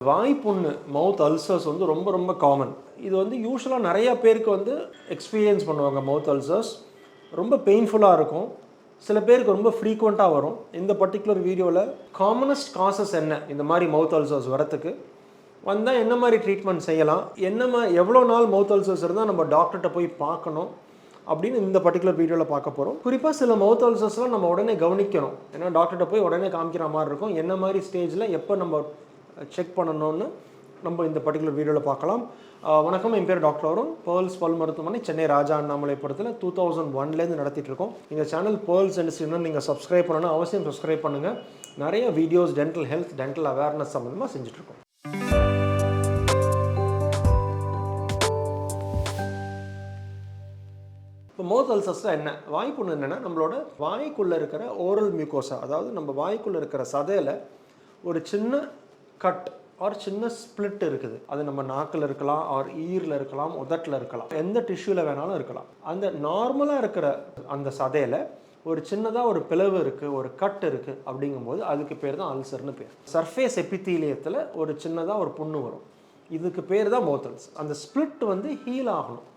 வாய்ப்புண்ணு மவுத் ulcers வந்து ரொம்ப common. இது வந்து யூஸ்வலாக நிறையா பேருக்கு வந்து எக்ஸ்பீரியன்ஸ் பண்ணுவாங்க. மவுத் அல்சர்ஸ் ரொம்ப பெயின்ஃபுல்லாக இருக்கும். சில பேருக்கு ரொம்ப ஃப்ரீக்வெண்ட்டாக வரும். இந்த பர்டிகுலர் வீடியோவில் காமனஸ்ட் காசஸ் என்ன இந்த மாதிரி மவுத் அல்சர்ஸ் வரத்துக்கு வந்தால் என்ன மாதிரி ட்ரீட்மெண்ட் செய்யலாம், எவ்வளோ நாள் மவுத் அல்சர்ஸ் இருந்தால் நம்ம டாக்டர்கிட்ட போய் பார்க்கணும் அப்படின்னு இந்த பர்டிகுலர் வீடியோவில் பார்க்க போகிறோம். குறிப்பாக சில மவுத் அல்சர்ஸ்லாம் நம்ம உடனே கவனிக்கணும். ஏன்னா டாக்டர்கிட்ட போய் உடனே காமிக்கிற மாதிரி இருக்கும். என்ன மாதிரி ஸ்டேஜில் எப்போ நம்ம செக் பண்ணணும்னு நம்ம இந்த பர்டிகுலர் வீடியோவில் பார்க்கலாம். வணக்கம், என் பேர் டாக்டர் அருண். பேர்ல்ஸ் பல் மருத்துவமனை, சென்னை ராஜா அண்ணாமலைபுரத்தில் 2001லேருந்து நடத்திட்டு இருக்கோம். இந்த சேனல் பேர்ல்ஸ் டென்டிஸ்ட்ரின்னு நீங்கள் சப்ஸ்கிரைப் பண்ணணும், அவசியம் சப்ஸ்கிரைப் பண்ணுங்கள். நிறைய videos dental health, dental awareness சம்மந்தமாக செஞ்சுட்ருக்கோம். இப்போ மவுத் அல்சர்ஸில் என்ன வாய்ப்புன்னு என்னென்னா, நம்மளோட வாய்க்குள்ளே இருக்கிற ஓரல் மியூக்கோசா, அதாவது நம்ம வாய்க்குள்ளே இருக்கிற சதையில் ஒரு சின்ன கட் ஆர் சின்ன ஸ்பிளிட் இருக்குது. அது நம்ம நாக்கில் இருக்கலாம், ஆர் ஈரில் இருக்கலாம், உதட்டில் இருக்கலாம், எந்த டிஷ்யூவில் வேணாலும் இருக்கலாம். அந்த நார்மலாக இருக்கிற அந்த சதையில் ஒரு சின்னதாக ஒரு பிளவு இருக்குது, ஒரு கட் இருக்குது. அப்படிங்கும்போது அதுக்கு பேர் தான் அல்சர்னு பேர். சர்ஃபேஸ் எபித்தீலியத்தில் ஒரு சின்னதாக ஒரு புண்ணு வரும். இதுக்கு பேர் தான் மவுத் அல்சர். அந்த ஸ்பிளிட் வந்து ஹீல் ஆகணும்.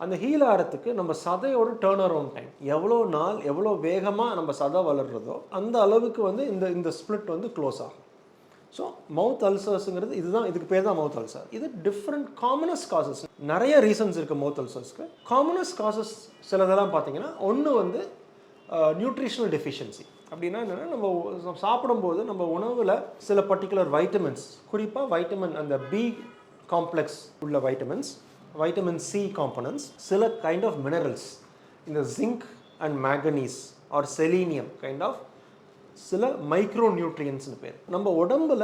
அந்த ஹீல் ஆகிறதுக்கு நம்ம சதையோட டேர்ன் அரவுண்ட் டைம், எவ்வளோ நாள் எவ்வளோ வேகமாக நம்ம சதை வளர்கிறதோ அந்த அளவுக்கு வந்து இந்த ஸ்பிளிட் வந்து க்ளோஸ் ஆகும். ஸோ மவுத் அல்சர்ஸுங்கிறது இதுதான், இதுக்கு பேர் தான் மவுத் அல்சர். இது டிஃப்ரெண்ட் காமனஸ்ட் காசஸ். நிறைய ரீசன்ஸ் இருக்குது மவுத் அல்சர்ஸ்க்கு. காமனஸ்ட் காசஸ் சிலதெல்லாம் பார்த்தீங்கன்னா, ஒன்று வந்து நியூட்ரிஷனல் டெஃபிஷியன்சி. அப்படின்னா என்னென்னா, நம்ம சாப்பிடும்போது நம்ம உணவில் சில பர்டிகுலர் வைட்டமின்ஸ், குறிப்பாக வைட்டமின் அந்த பி காம்ப்ளெக்ஸ் உள்ள வைட்டமின்ஸ், வைட்டமின் சி காம்பனன்ட்ஸ், சில கைண்ட் ஆஃப் மினரல்ஸ், இந்த zinc and manganese or selenium kind of சில மைக்ரோ நியூட்ரியன்ஸ்னு பேர். நம்ம உடம்புல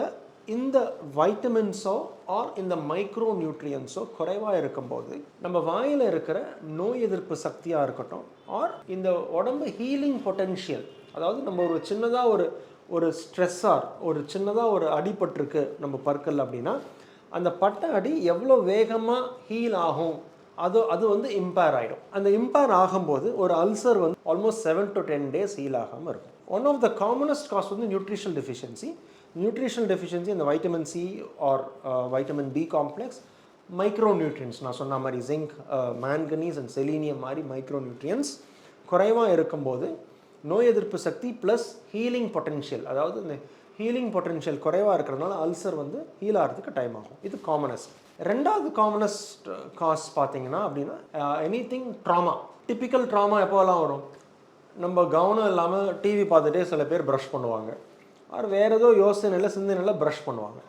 இந்த வைட்டமின்ஸோ ஆர் இந்த மைக்ரோ நியூட்ரியன்ஸோ குறைவாக இருக்கும்போது நம்ம வாயில் இருக்கிற நோய் எதிர்ப்பு சக்தியாக இருக்கட்டும், ஆர் இந்த உடம்பு ஹீலிங் பொட்டென்ஷியல், அதாவது நம்ம ஒரு சின்னதாக ஒரு ஸ்ட்ரெஸ்ஸார், ஒரு சின்னதாக ஒரு அடிபட்டிருக்கு நம்ம பற்கள் அப்படின்னா, அந்த பட்ட அடி எவ்வளோ வேகமாக ஹீல் ஆகும் அது வந்து இம்பேர் ஆகிடும். அந்த இம்பேர் ஆகும்போது ஒரு அல்சர் வந்து ஆல்மோஸ்ட் 7 to 10 days ஹீல் ஆகாமல் இருக்கும். One of the commonest cause வந்து நியூட்ரிஷனல் டெஃபிஷியன்சி. நியூட்ரிஷனல் டெஃபிஷியன்சி இந்த vitamin C or vitamin B complex, micro nutrients நான் சொன்ன மாதிரி ஜிங்க், மேங்கனீஸ் அண்ட் செலீனியம் மாதிரி மைக்ரோ நியூட்ரியன்ஸ் குறைவாக இருக்கும்போது நோய் எதிர்ப்பு சக்தி ப்ளஸ் ஹீலிங் பொட்டென்ஷியல், அதாவது இந்த ஹீலிங் பொட்டென்ஷியல் குறைவாக இருக்கிறதுனால அல்சர் வந்து ஹீல் ஆகிறதுக்கு டைம் ஆகும். இது காமனஸ்ட். ரெண்டாவது காமனஸ்ட் காஸ் பார்த்தீங்கன்னா அப்படின்னா, எனிதிங் ட்ராமா. டிப்பிக்கல் ட்ராமா எப்போலாம் வரும்? நம்ம கவனம் இல்லாமல் டிவி பார்த்துட்டே சில பேர் ப்ரஷ் பண்ணுவாங்க, ஆர் வேறு ஏதோ யோசனையில் சிந்தனையில் ப்ரஷ் பண்ணுவாங்க.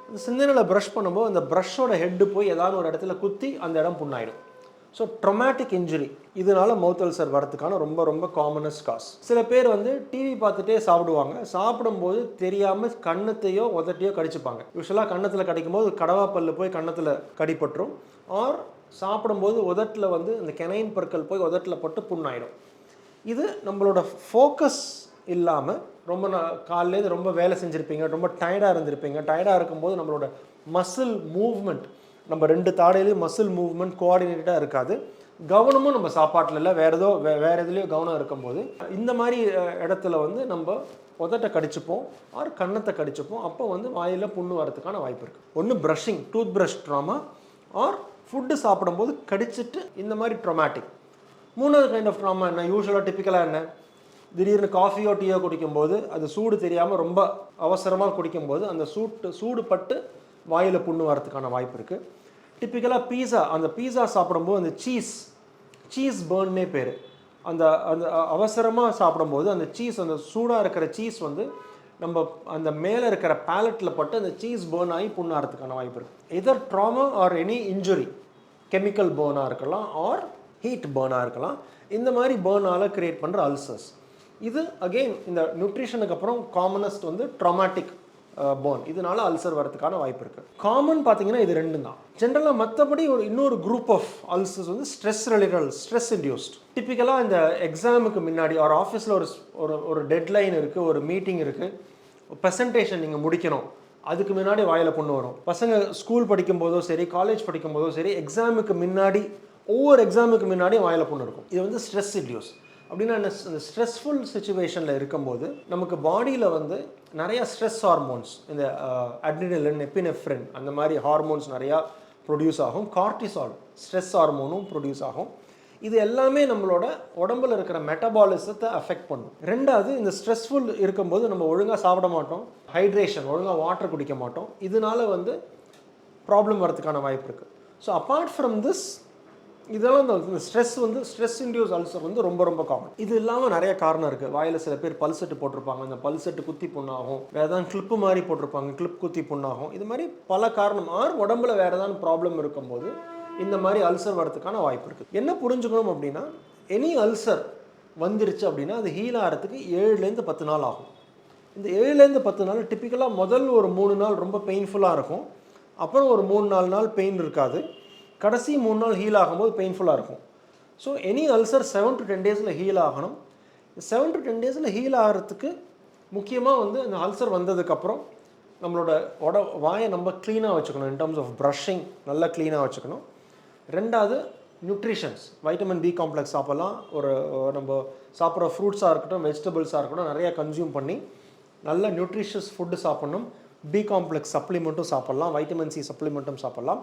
அந்த சிந்தனையில் ப்ரஷ் பண்ணும்போது அந்த ப்ரஷ்ஷோட ஹெட்டு போய் ஏதாவது ஒரு இடத்துல குத்தி அந்த இடம் புண்ணாயிடும். ஸோ ட்ரொமேட்டிக் இன்ஜுரி, இதனால மவுத் அல்சர் வரதுக்கான ரொம்ப காமனஸ்ட் காஸ். சில பேர் வந்து டிவி பார்த்துட்டே சாப்பிடுவாங்க, சாப்பிடும்போது தெரியாமல் கன்னத்தையோ உதட்டையோ கடிச்சுப்பாங்க. யூஸ்வலாக கன்னத்தில் கடிக்கும்போது கடவாப்பல்லு போய் கன்னத்தில் கடிப்பட்டுரும், ஆர் சாப்பிடும்போது உதட்டில் வந்து இந்த கெனைன் பற்கள் போய் உதட்டில் பட்டு புண்ணாயிடும். இது நம்மளோட ஃபோக்கஸ் இல்லாமல் ரொம்ப காலையிலேருந்து ரொம்ப வேலை செஞ்சுருப்பீங்க, ரொம்ப டயர்டாக இருந்திருப்பீங்க. டயர்டாக இருக்கும்போது நம்மளோட மசில் மூவ்மெண்ட், நம்ம 2 தாடையிலையும் மசில் மூவ்மெண்ட் கோஆர்டினேட்டாக இருக்காது. கவனமும் நம்ம சாப்பாட்டில் இல்லை, வேறு எதுலேயோ கவனம் இருக்கும்போது இந்த மாதிரி இடத்துல வந்து நம்ம உதட்டை கடிச்சுப்போம் ஆர் கன்னத்தை கடிச்சுப்போம். அப்போ வந்து வாயில் புண்ணு வரதுக்கான வாய்ப்பு இருக்குது. ஒன்று brushing, tooth brush trauma, or food சாப்பிடும்போது கடிச்சிட்டு இந்த மாதிரி ட்ரொமேட்டிக். மூணாவது கைண்ட் ஆஃப் ட்ராமா என்ன? யூஸ்வலாக டிப்பிக்கலாக என்ன? திடீர்னு காஃபியோ டீயோ குடிக்கும்போது அது சூடு தெரியாமல் ரொம்ப அவசரமாக குடிக்கும்போது அந்த சூடு பட்டு வாயில் புண்ணு வரதுக்கான வாய்ப்பு இருக்குது. டிப்பிக்கலாக பீஸா, அந்த பீஸா சாப்பிடும்போது அந்த சீஸ் பர்ன்னே பேர். அந்த அவசரமாக சாப்பிடும்போது அந்த அந்த சூடாக இருக்கிற சீஸ் வந்து நம்ம அந்த மேலே இருக்கிற பேலட்டில் பட்டு அந்த சீஸ் பர்ன் ஆகி புண்ணாகிறதுக்கான வாய்ப்பு இருக்குது. Either trauma or any injury, chemical பர்னாக இருக்கலாம் ஆர் ஹீட் பர்னாக இருக்கலாம். இந்த மாதிரி பர்னால் கிரியேட் பண்ணுற அல்சர்ஸ். இது அகெயின் இந்த நியூட்ரிஷனுக்கு அப்புறம் காமனஸ்ட் வந்து ட்ராமாட்டிக் பர்ன். இதனால அல்சர் வரதுக்கான வாய்ப்பு இருக்குது. காமன் பார்த்தீங்கன்னா இது ரெண்டும் தான். ஜென்ரலாக மற்றபடி இன்னொரு குரூப் ஆஃப் அல்சர்ஸ் வந்து ஸ்ட்ரெஸ் ரிலேட்டட், ஸ்ட்ரெஸ் இன்டியூஸ்ட். டிப்பிக்கலாக இந்த எக்ஸாமுக்கு முன்னாடி ஒரு ஆஃபீஸில் ஒரு டெட்லைன் இருக்குது, ஒரு மீட்டிங் இருக்குது, ப்ரெசன்டேஷன் நீங்கள் முடிக்கணும், அதுக்கு முன்னாடி வாயில் புண்ணு வரும். பசங்க ஸ்கூல் படிக்கும்போதோ சரி, காலேஜ் படிக்கும்போதோ சரி, எக்ஸாமுக்கு முன்னாடி ஒவ்வொரு எக்ஸாமுக்கு முன்னாடியும் வாயில் புண்ணு இருக்கும். இது வந்து ஸ்ட்ரெஸ் இன்டியூஸ். அப்படின்னா என்ன, இந்த ஸ்ட்ரெஸ்ஃபுல் சுச்சுவேஷனில் இருக்கும்போது நமக்கு பாடியில் வந்து நிறையா ஸ்ட்ரெஸ் ஹார்மோன்ஸ், இந்த அட்ரினலின், எபினெஃப்ரின் அந்த மாதிரி ஹார்மோன்ஸ் நிறையா ப்ரொடியூஸ் ஆகும். கார்டிசால் ஸ்ட்ரெஸ் ஹார்மோனும் ப்ரொடியூஸ் ஆகும். இது எல்லாமே நம்மளோட உடம்புல இருக்கிற மெட்டபாலிசத்தை அஃபெக்ட் பண்ணும். ரெண்டாவது, இந்த ஸ்ட்ரெஸ்ஃபுல் இருக்கும்போது நம்ம ஒழுங்காக சாப்பிட மாட்டோம், ஹைட்ரேஷன் ஒழுங்காக வாட்டர் குடிக்க மாட்டோம். இதனால வந்து ப்ராப்ளம் வரதுக்கான வாய்ப்பு இருக்குது. ஸோ அப்பார்ட் ஃப்ரம் திஸ், இதெல்லாம் இந்த ஸ்ட்ரெஸ் இன்டியூஸ் அல்சர் வந்து ரொம்ப ரொம்ப காமன். இது இல்லாமல் நிறைய காரணம் இருக்குது. வாயில் சில பேர் பல்செட்டு போட்டிருப்பாங்க, அந்த பல்செட்டு குத்தி புண்ணாகும். வேறு ஏதாவது கிளிப்பு மாதிரி போட்டிருப்பாங்க, கிளிப் குத்தி புண்ணாகும். இது மாதிரி பல காரணம். உடம்புல வேறு ஏதாவது ப்ராப்ளம் இருக்கும்போது இந்த மாதிரி அல்சர் வரதுக்கான வாய்ப்பு இருக்குது. என்ன புரிஞ்சுக்கணும் அப்படின்னா, எனி அல்சர் வந்துருச்சு அப்படின்னா அது ஹீல் ஆகிறதுக்கு 7லேருந்து 10 நாள் ஆகும். இந்த 7லேருந்து 10 நாள் டிப்பிக்கலாக முதல் ஒரு 3 நாள் ரொம்ப பெயின்ஃபுல்லாக இருக்கும். அப்புறம் ஒரு 3-4 நாள் பெயின் இருக்காது. கடைசி 3 நாள் ஹீல் ஆகும்போது பெயின்ஃபுல்லாக இருக்கும். ஸோ எனி அல்சர் 7 to 10 டேஸில் ஹீல் ஆகணும். 7 to 10 டேஸில் ஹீல் ஆகிறதுக்கு முக்கியமாக வந்து இந்த அல்சர் வந்ததுக்கப்புறம் நம்மளோட வாயை நம்ம க்ளீனாக வச்சுக்கணும். இன் டர்ம்ஸ் ஆஃப் ப்ரஷிங் நல்லா க்ளீனாக வச்சுக்கணும். ரெண்டாவது, நியூட்ரிஷன்ஸ், வைட்டமின் பி காம்ப்ளெக்ஸ் சாப்பிட்லாம். நம்ம சாப்பிட்ற ஃப்ரூட்ஸாக இருக்கட்டும், வெஜிடபிள்ஸாக இருக்கட்டும், நிறையா கன்சியூம் பண்ணி நல்ல நியூட்ரிஷியஸ் ஃபுட்டு சாப்பிட்ணும். பி காம்ப்ளெக்ஸ் சப்ளிமெண்ட்டும் சாப்பிட்லாம், வைட்டமின் சி சப்ளிமெண்ட்டும் சாப்பிட்லாம்.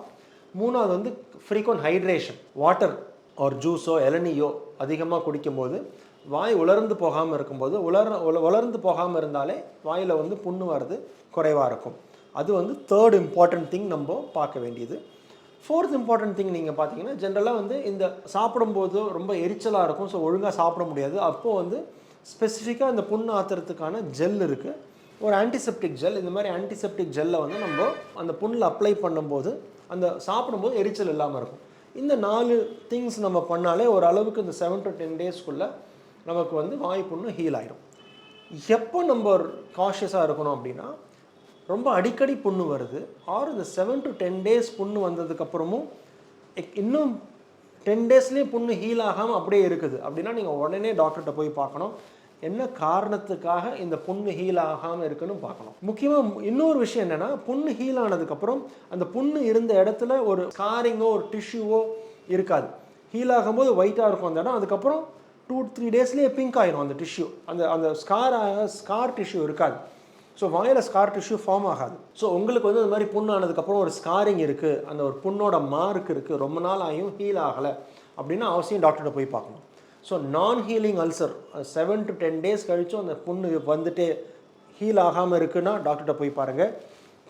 மூணாவது வந்து ஃப்ரீக்வெண்ட் ஹைட்ரேஷன், வாட்டர் ஒரு ஜூஸோ இளநியோ அதிகமாக குடிக்கும்போது வாய் உலர்ந்து போகாமல் இருக்கும்போது, உலர்ந்து போகாமல் இருந்தாலே வாயில் வந்து புண்ணு வர்றது குறைவாக இருக்கும். அது வந்து தேர்ட் இம்பார்ட்டன்ட் திங் நம்ம பார்க்க வேண்டியது. ஃபோர்த் இம்பார்ட்டன்ட் திங் நீங்கள் பார்த்தீங்கன்னா, ஜென்ரலாக வந்து இந்த சாப்பிடும்போது ரொம்ப எரிச்சலாக இருக்கும். ஸோ ஒழுங்காக சாப்பிட முடியாது. அப்போது வந்து ஸ்பெசிஃபிக்காக இந்த புண்ணு ஆற்றுறதுக்கான ஜெல் இருக்குது, ஒரு ஆன்டிசெப்டிக் ஜெல். இந்த மாதிரி ஆன்டிசெப்டிக் ஜெல்லை வந்து நம்ம அந்த புண்ணில் அப்ளை பண்ணும்போது அந்த சாப்பிடும்போது எரிச்சல் இல்லாமல் இருக்கும். இந்த 4 திங்ஸ் நம்ம பண்ணாலே ஓரளவுக்கு இந்த 7 to 10 டேஸ்க்குள்ளே நமக்கு வந்து வாய் புண்ணு ஹீல் ஆகிடும். எப்போ நம்ம காஷியஸாக இருக்கணும் அப்படின்னா, ரொம்ப அடிக்கடி புண்ணு வருது, ஆர் இந்த 7 to 10 டேஸ் புண்ணு வந்ததுக்கப்புறமும் இன்னும் 10 டேஸ்லேயே புண்ணு ஹீல் ஆகாமல் அப்படியே இருக்குது அப்படின்னா நீங்கள் உடனே டாக்டர்கிட்ட போய் பார்க்கணும். என்ன காரணத்துக்காக இந்த புண்ணு ஹீல் ஆகாமல் இருக்குன்னு பார்க்கணும். முக்கியமாக இன்னொரு விஷயம் என்னென்னா, புண்ணு ஹீல் ஆனதுக்கப்புறம் அந்த புண்ணு இருந்த இடத்துல ஒரு ஸ்காரிங்கோ ஒரு டிஷ்யூவோ இருக்காது. ஹீல் ஆகும்போது ஒயிட்டாக இருக்கும் அந்த இடம். அதுக்கப்புறம் 2-3 டேஸ்லேயே பிங்க் ஆகிடும் அந்த டிஷ்யூ. அந்த ஸ்கார் டிஷ்யூ இருக்காது. ஸோ வாயில் ஸ்கார் டிஷ்யூ ஃபார்ம் ஆகாது. ஸோ உங்களுக்கு வந்து இந்த மாதிரி புண்ணு ஆனதுக்கப்புறம் ஒரு ஸ்காரிங் இருக்குது, அந்த ஒரு புண்ணோட மார்க் இருக்குது, ரொம்ப நாள் ஆகியும் ஹீல் ஆகலை அப்படின்னா அவசியம் டாக்டர்கிட்ட போய் பார்க்கணும். ஸோ நான் ஹீலிங் அல்சர் 7 to 10 டேஸ் கழிச்சும் அந்த புண்ணு வந்துட்டு ஹீல் ஆகாமல் இருக்குன்னா டாக்டர்கிட்ட போய் பாருங்கள்.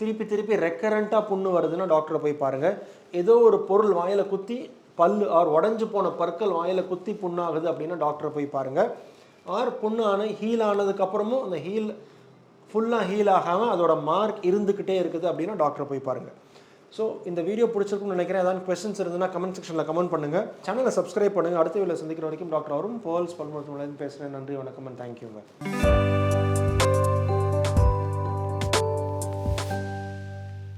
திருப்பி ரெக்கரண்ட்டாக புண்ணு வருதுன்னா டாக்டரை போய் பாருங்கள். ஏதோ ஒரு பொருள் வாயில் குத்தி பல் ஆர் உடஞ்சி போன பற்கள் வாயில் குத்தி புண்ணாகுது அப்படின்னா டாக்டரை போய் பாருங்கள். ஆர் புண்ணு ஹீல் ஆனதுக்கப்புறமும் அந்த ஃபுல்லாக ஹீல் ஆகாமல் அதோட மார்க் இருந்துக்கிட்டே இருக்குது அப்படின்னா டாக்டரை போய் பாருங்கள். ஸோ இந்த வீடியோ பிடிச்சிருக்குன்னு நினைக்கிறேன். ஏதாவது கொஸ்டின்ஸ் இருந்ததுன்னா கமெண்ட் செக்ஷனில் கமெண்ட் பண்ணுங்கள். சேனலை சப்ஸ்கிரைப் பண்ணுங்கள். அடுத்த வீடியோவில் சந்திக்கிற வரைக்கும் டாக்டர் அருண் பர்ல்ஸ் பல்மருத்துவமனையிலிருந்து பேசுகிறேன். நன்றி, வணக்கம் அண்ட் தேங்க்யூங்க.